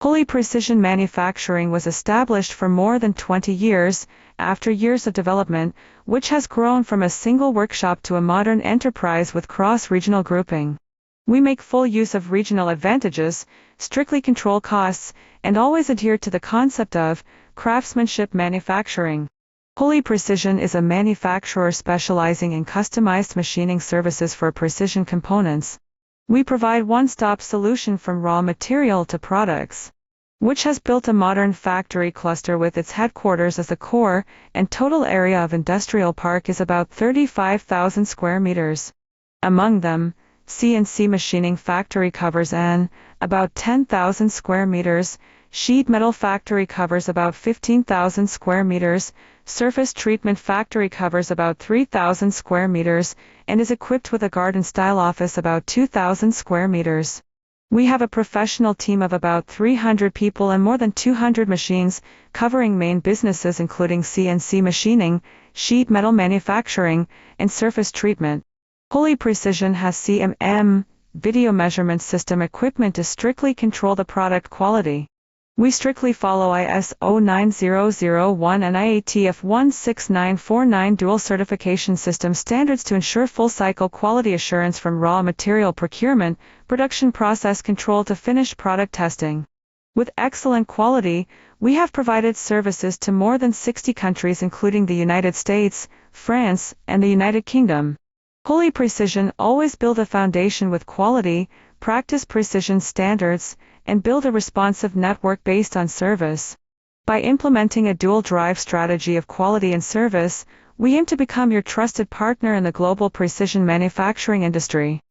Holy Precision Manufacturing was established for more than 20 years, after years of development, which has grown from a single workshop to a modern enterprise with cross-regional grouping. We make full use of regional advantages, strictly control costs, and always adhere to the concept of craftsmanship manufacturing. Holy Precision is a manufacturer specializing in customized machining services for precision components. We provide one-stop solution from raw material to products, which has built a modern factory cluster with its headquarters as the core, and total area of industrial park is about 35,000 square meters. Among them, CNC machining factory covers about 10,000 square meters, sheet metal factory covers about 15,000 square meters, surface treatment factory covers about 3,000 square meters, and is equipped with a garden-style office about 2,000 square meters. We have a professional team of about 300 people and more than 200 machines, covering main businesses including CNC machining, sheet metal manufacturing, and surface treatment. Holy Precision has CMM, video measurement system equipment to strictly control the product quality. We strictly follow ISO 9001 and IATF 16949 dual certification system standards to ensure full-cycle quality assurance from raw material procurement, production process control to finished product testing. With excellent quality, we have provided services to more than 60 countries including the United States, France, and the United Kingdom. Holy Precision always build a foundation with quality, practice precision standards, and build a responsive network based on service. By implementing a dual-drive strategy of quality and service, we aim to become your trusted partner in the global precision manufacturing industry.